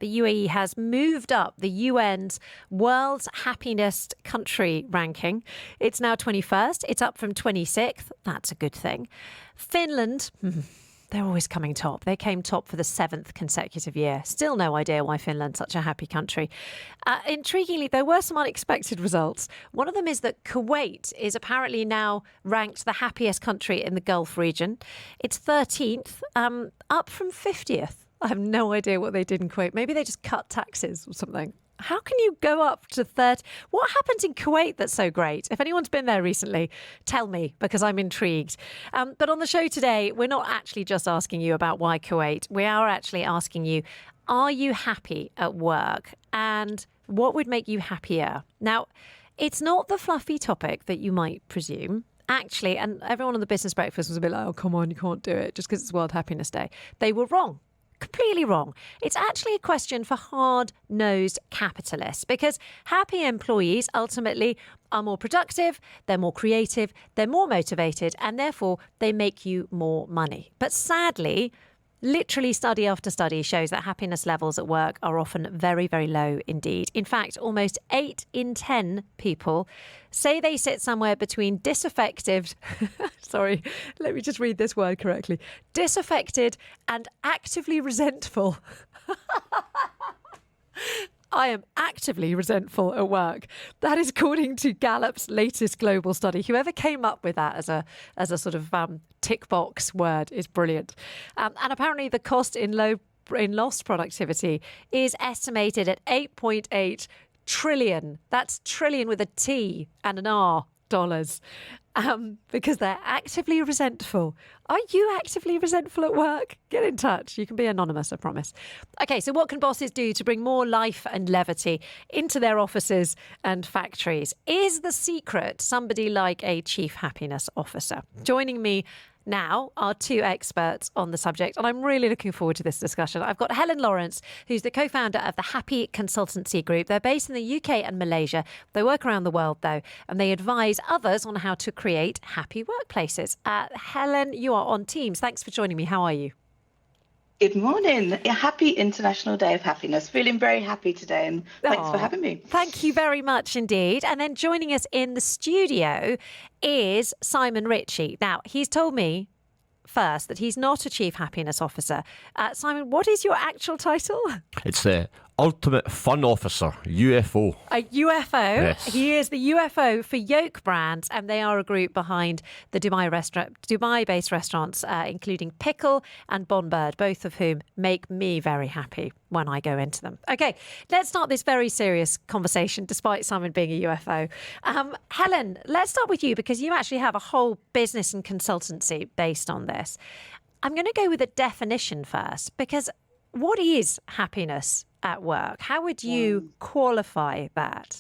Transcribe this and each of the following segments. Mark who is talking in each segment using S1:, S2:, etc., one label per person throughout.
S1: The UAE has moved up the UN's World's Happiness Country ranking. It's now 21st. It's up from 26th. That's a good thing. Finland, they're always coming top. They came top for the 7th consecutive year. Still no idea why Finland's such a happy country. Intriguingly, there were some unexpected results. One of them is that Kuwait is apparently now ranked the happiest country in the Gulf region. It's 13th, up from 50th. I have no idea what they did in Kuwait. Maybe they just cut taxes or something. How can you go up to 30? What happens in Kuwait that's so great? If anyone's been there recently, tell me, because I'm intrigued. But on the show today, we're not actually just asking you about why Kuwait. We are actually asking you, are you happy at work? And what would make you happier? Now, it's not the fluffy topic that you might presume. Actually, and everyone on the Business Breakfast was a bit like, oh, come on, you can't do it just because it's World Happiness Day. They were wrong. Completely wrong. It's actually a question for hard-nosed capitalists, because happy employees ultimately are more productive, they're more creative, they're more motivated, and therefore they make you more money. But sadly, literally study after study shows that happiness levels at work are often very, very low indeed. In fact, almost 8 in 10 people say they sit somewhere between disaffected, sorry, let me just read this word correctly, disaffected and actively resentful. I am actively resentful at work. That is according to Gallup's latest global study. Whoever came up with that as a sort of tick box word is brilliant. And apparently the cost in lost productivity is estimated at 8.8 trillion. That's trillion with a T and an R dollars. Because they're actively resentful. Are you actively resentful at work? Get in touch. You can be anonymous, I promise. Okay, so what can bosses do to bring more life and levity into their offices and factories? Is the secret somebody like a chief happiness officer? Joining me now are 2 experts on the subject, and I'm really looking forward to this discussion. I've got Helen Lawrence, who's the co-founder of the Happy Consultancy Group. They're based in the UK and Malaysia. They work around the world, though, and they advise others on how to create happy workplaces. Helen, you are on Teams. Thanks for joining me. How are you?
S2: Good morning. A happy International Day of Happiness. Feeling very happy today, and thanks for having me.
S1: Thank you very much indeed. And then joining us in the studio is Simon Ritchie. Now, he's told me first that he's not a Chief Happiness Officer. Simon, what is your actual title?
S3: It's the Ultimate Fun Officer, UFO.
S1: A UFO?
S3: Yes.
S1: He is the UFO for Yolk Brands, and they are a group behind the Dubai-based restaurants, including Pickle and Bonbird, both of whom make me very happy when I go into them. Okay, let's start this very serious conversation, despite Simon being a UFO. Helen, let's start with you, because you actually have a whole business and consultancy based on this. I'm going to go with a definition first, because what is happiness at work? How would you qualify that?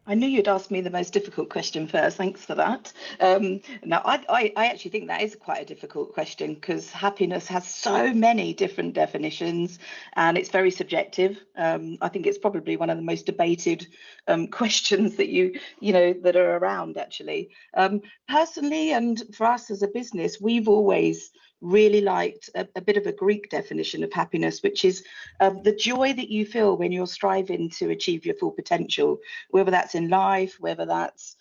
S2: I knew you'd ask me the most difficult question first. Thanks for that. Now, I actually think that is quite a difficult question, because happiness has so many different definitions and it's very subjective. I think it's probably one of the most debated questions that that are around, actually. Personally, and for us as a business, we've always really liked a bit of a Greek definition of happiness, which is the joy that you feel when you're striving to achieve your full potential, whether that's in life, whether that's,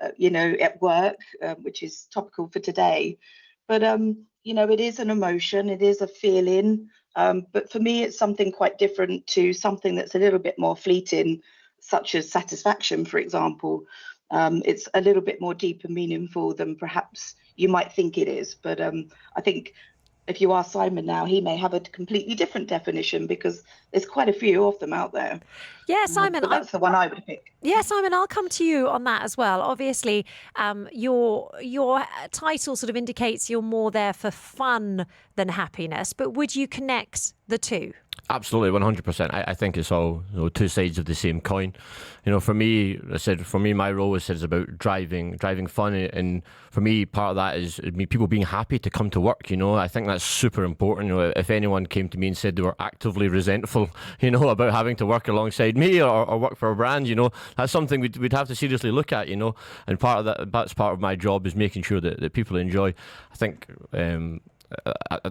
S2: at work, which is topical for today. But, it is an emotion, it is a feeling. But for me, it's something quite different to something that's a little bit more fleeting, such as satisfaction, for example. It's a little bit more deep and meaningful than perhaps you might think it is. But I think if you ask Simon now, he may have a completely different definition, because there's quite a few of them out there.
S1: Yeah, Simon.
S2: But that's the one I would pick.
S1: Yeah, Simon, I'll come to you on that as well. Obviously, your title sort of indicates you're more there for fun than happiness, but would you connect the two?
S3: Absolutely, 100%. I think it's all 2 sides of the same coin. For me, my role is about driving fun, and for me, part of that is people being happy to come to work. I think that's super important. If anyone came to me and said they were actively resentful, about having to work alongside me or work for a brand, that's something we'd have to seriously look at. And that's part of my job, is making sure that people enjoy. I think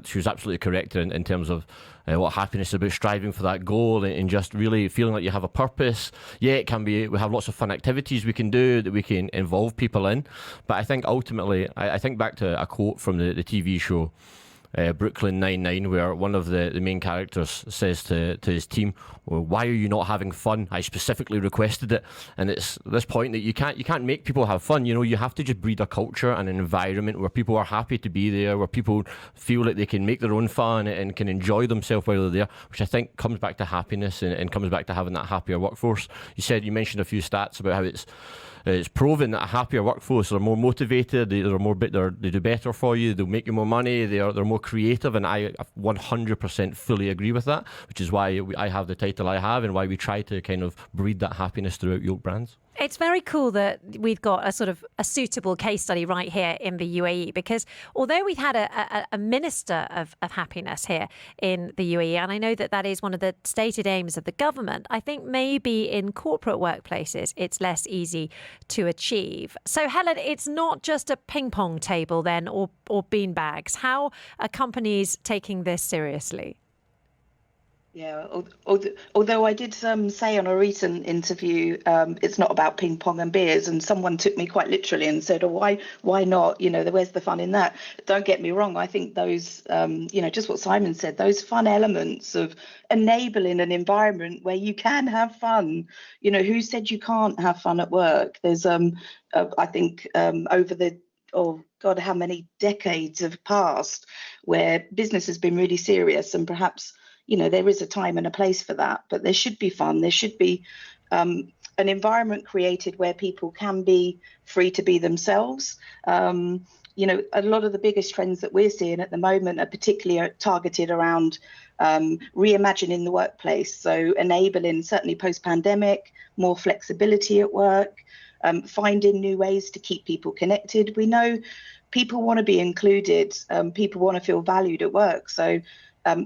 S3: she was absolutely correct in terms of what happiness is about, striving for that goal and just really feeling like you have a purpose. Yeah, it can be, we have lots of fun activities we can do that we can involve people in. But I think ultimately, I think back to a quote from the TV show, Brooklyn Nine-Nine, where one of the main characters says to his team, well, why are you not having fun? I specifically requested it. And it's this point that you can't make people have fun. You know, you have to just breed a culture and an environment where people are happy to be there, where people feel like they can make their own fun and can enjoy themselves while they're there, which I think comes back to happiness and comes back to having that happier workforce. You mentioned a few stats about how it's proven that a happier workforce are more motivated, they do better for you, they'll make you more money, they're more creative, and I 100% fully agree with that, which is why I have the title I have and why we try to kind of breed that happiness throughout Yolk Brands.
S1: It's very cool that we've got a suitable case study right here in the UAE, because although we've had a minister of happiness here in the UAE, and I know that is one of the stated aims of the government, I think maybe in corporate workplaces it's less easy to achieve. So Helen, it's not just a ping pong table then or bean bags. How are companies taking this seriously?
S2: Yeah, although I did say on a recent interview, it's not about ping pong and beers, and someone took me quite literally and said, "Oh, why not? You know, where's the fun in that?" Don't get me wrong. I think those, just what Simon said, those fun elements of enabling an environment where you can have fun. You know, who said you can't have fun at work? There's, I think, over the how many decades have passed where business has been really serious, and perhaps, you know, there is a time and a place for that, but there should be fun. There should be an environment created where people can be free to be themselves. You know, a lot of the biggest trends that we're seeing at the moment are particularly targeted around reimagining the workplace. So enabling, certainly post-pandemic, more flexibility at work, finding new ways to keep people connected. We know people want to be included. People want to feel valued at work. So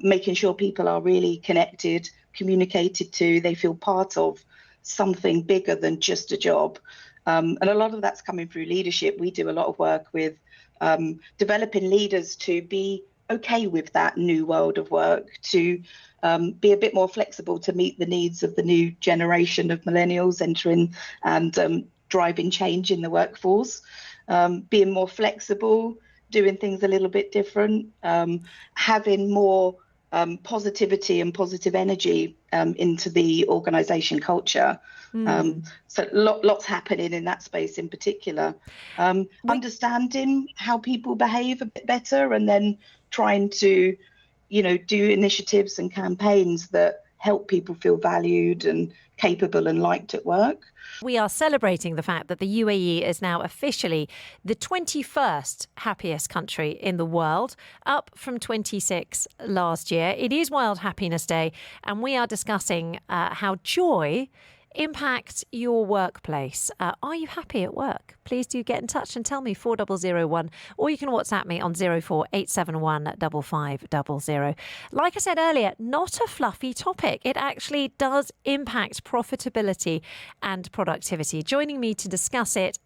S2: making sure people are really connected, communicated to, they feel part of something bigger than just a job. And a lot of that's coming through leadership. We do a lot of work with developing leaders to be okay with that new world of work, to be a bit more flexible to meet the needs of the new generation of millennials entering and driving change in the workforce, being more flexible, doing things a little bit different, having more positivity and positive energy into the organisation culture. So lots happening in that space in particular. Understanding how people behave a bit better, and then trying to, you know, do initiatives and campaigns that help people feel valued and capable and liked at work.
S1: We are celebrating the fact that the UAE is now officially the 21st happiest country in the world, up from 26 last year. It is World Happiness Day, and we are discussing how joy impacts your workplace. Are you happy at work? Please do get in touch and tell me, 4001, or you can WhatsApp me on 04871 5500. Like I said earlier, not a fluffy topic. It actually does impact profitability and productivity. Joining me to discuss it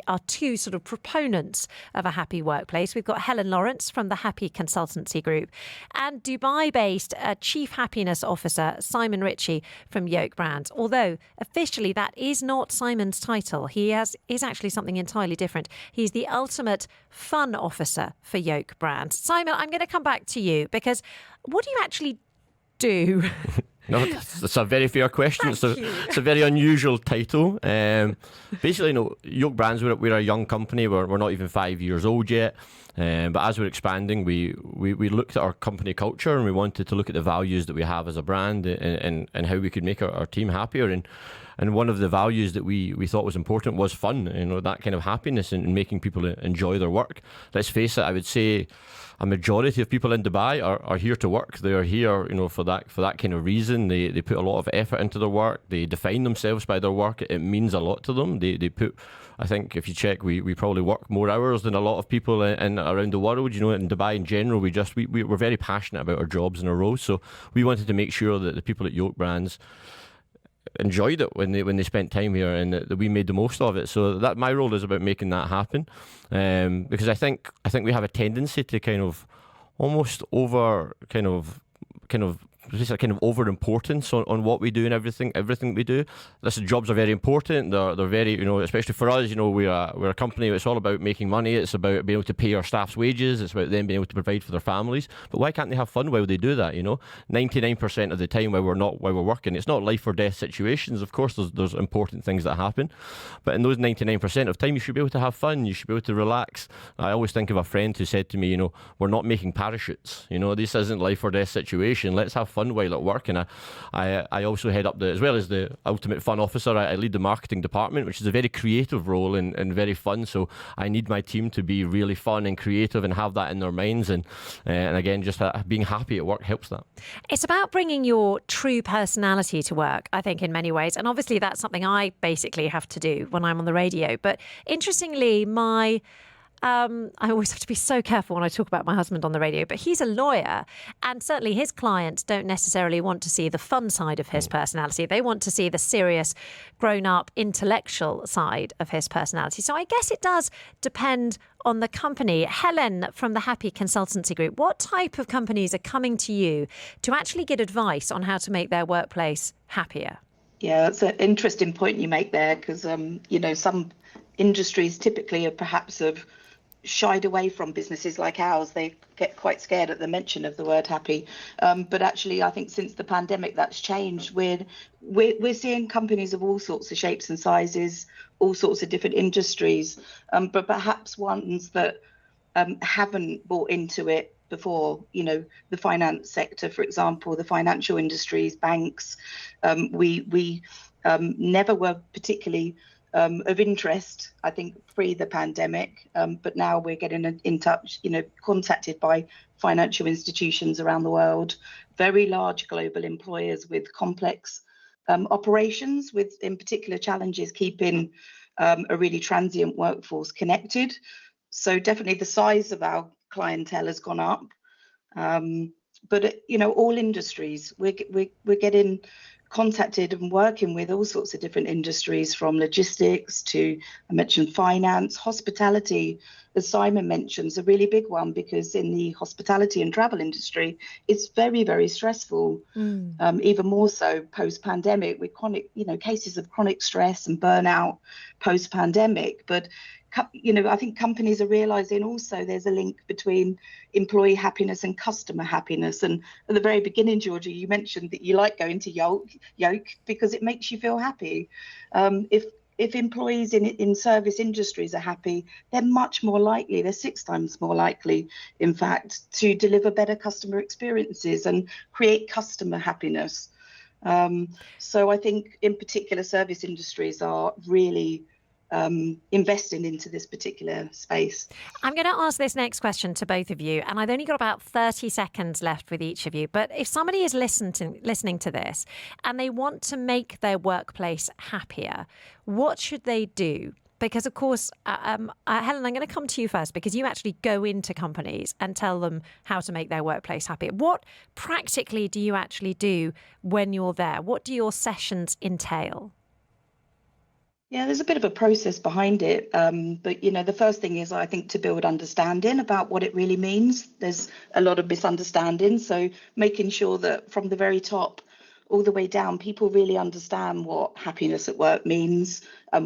S1: are two sort of proponents of a happy workplace. We've got Helen Lawrence from the Happy Consultancy Group and Dubai-based Chief Happiness Officer Simon Ritchie from Yolk Brands. Although officially that is not Simon's title. He is actually something entirely different. He's the ultimate fun officer for Yolk Brands. Simon, I'm going to come back to you, because what do you actually do?
S3: No, that's a very fair question. It's a very unusual title. Basically, no, Yolk Brands, we're a young company. We're not even 5 years old yet. But as we're expanding, we looked at our company culture, and we wanted to look at the values that we have as a brand and how we could make our team happier. And one of the values that we thought was important was fun, you know, that kind of happiness and making people enjoy their work. Let's face it, I would say a majority of people in Dubai are here to work. They are here, you know, for that kind of reason. They put a lot of effort into their work. They define themselves by their work. It means a lot to them. They put, I think if you check, we probably work more hours than a lot of people in around the world. You know, in Dubai in general, we're very passionate about our jobs and our roles. So we wanted to make sure that the people at Yolk Brands enjoyed it when they spent time here, and that we made the most of it. So that my role is about making that happen, because I think we have a tendency to kind of almost over kind of just a kind of over importance on what we do and everything we do. Listen, jobs are very important. They're very, especially for us, we're a company. It's all about making money. It's about being able to pay our staff's wages. It's about them being able to provide for their families. But why can't they have fun while they do that? 99% of the time while we're working, it's not life or death situations. Of course, there's important things that happen, but in those 99% of time, you should be able to have fun. You should be able to relax. I always think of a friend who said to me, we're not making parachutes. This isn't life or death situation. Let's have fun while at work. And I also head up as well as the ultimate fun officer, I lead the marketing department, which is a very creative role and very fun. So I need my team to be really fun and creative and have that in their minds. And again, just being happy at work helps that.
S1: It's about bringing your true personality to work, I think, in many ways. And obviously that's something I basically have to do when I'm on the radio. But interestingly, I always have to be so careful when I talk about my husband on the radio, but he's a lawyer, and certainly his clients don't necessarily want to see the fun side of his personality. They want to see the serious, grown-up, intellectual side of his personality. So I guess it does depend on the company. Helen from the Happy Consultancy Group, what type of companies are coming to you to actually get advice on how to make their workplace happier?
S2: Yeah, that's an interesting point you make there, because, some industries typically are perhaps shied away from businesses like ours. They get quite scared at the mention of the word happy. But actually, I think since the pandemic, that's changed. We're seeing companies of all sorts of shapes and sizes, all sorts of different industries, but perhaps ones that haven't bought into it before. The finance sector, for example, the financial industries, banks. We never were particularly of interest, I think, pre the pandemic, but now we're getting in touch, contacted by financial institutions around the world, very large global employers with complex operations, with in particular challenges keeping a really transient workforce connected. So definitely the size of our clientele has gone up, but all industries, we're getting contacted and working with all sorts of different industries, from logistics to, I mentioned, finance, hospitality, as Simon mentioned, is a really big one, because in the hospitality and travel industry, it's very, very stressful, even more so post-pandemic, with chronic, cases of chronic stress and burnout post-pandemic. But I think companies are realizing also there's a link between employee happiness and customer happiness. And at the very beginning, Georgia, you mentioned that you like going to Yolk because it makes you feel happy. If employees in service industries are happy, they're much more likely, they're 6 times more likely, in fact, to deliver better customer experiences and create customer happiness. So I think in particular, service industries are really investing into this particular space.
S1: I'm going to ask this next question to both of you, and I've only got about 30 seconds left with each of you. But if somebody is listening to this and they want to make their workplace happier, what should they do? Because, of course, Helen, I'm going to come to you first, because you actually go into companies and tell them how to make their workplace happier. What practically do you actually do when you're there? What do your sessions entail?
S2: Yeah, there's a bit of a process behind it. But, the first thing is, I think, to build understanding about what it really means. There's a lot of misunderstanding. So making sure that from the very top all the way down, people really understand what happiness at work means,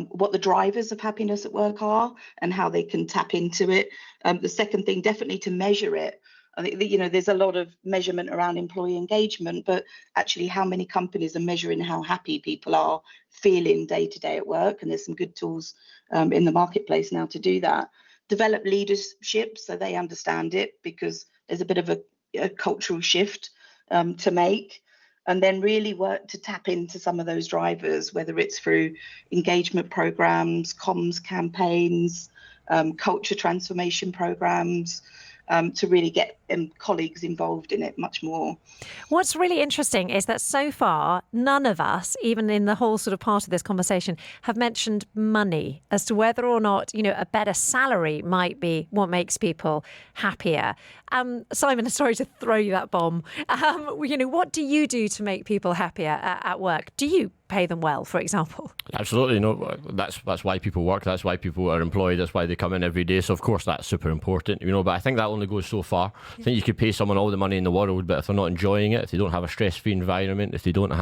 S2: what the drivers of happiness at work are, and how they can tap into it. The second thing, definitely to measure it. I think that, there's a lot of measurement around employee engagement, but actually how many companies are measuring how happy people are feeling day to day at work. And there's some good tools in the marketplace now to do that. Develop leadership so they understand it, because there's a bit of a cultural shift to make. And then really work to tap into some of those drivers, whether it's through engagement programs, comms campaigns, culture transformation programs, to really get colleagues involved in it much more.
S1: What's really interesting is that so far, none of us, even in the whole sort of part of this conversation, have mentioned money as to whether or not, a better salary might be what makes people happier. Simon, sorry to throw you that bomb. What do you do to make people happier at work? Do you pay them well, for example?
S3: Absolutely. That's why people work. That's why people are employed. That's why they come in every day. So of course that's super important, but I think that only goes so far. I think you could pay someone all the money in the world, but if they're not enjoying it, if they don't have a stress-free environment, if they don't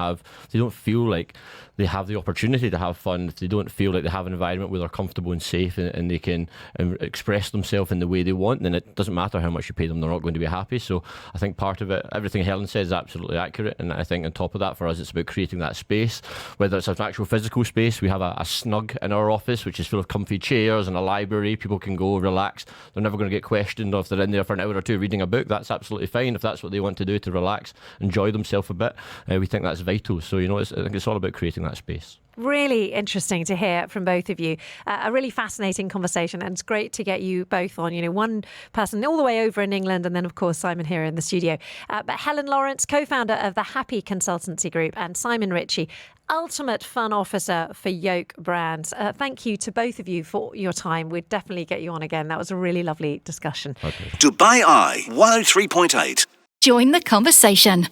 S3: feel like they have the opportunity to have fun, if they don't feel like they have an environment where they're comfortable and safe and they can express themselves in the way they want, then it doesn't matter how much you pay them, they're not going to be happy. So I think part of it, everything Helen says is absolutely accurate, and I think on top of that, for us, it's about creating that space, whether it's an actual physical space. We have a snug in our office which is full of comfy chairs and a library. People can go relax. They're never going to get questioned, or if they're in there for an hour or two reading a book, that's absolutely fine. If that's what they want to do to relax, enjoy themselves a bit, we think that's vital. So I think it's all about creating that space.
S1: Really interesting to hear from both of you. A really fascinating conversation, and it's great to get you both on. One person all the way over in England, and then of course Simon here in the studio. But Helen Lawrence, co-founder of the Happy Consultancy Group, and Simon Ritchie, ultimate fun officer for Yolk Brands. Thank you to both of you for your time. We'd definitely get you on again. That was a really lovely discussion.
S4: Dubai Eye 103.8.
S5: Join the conversation.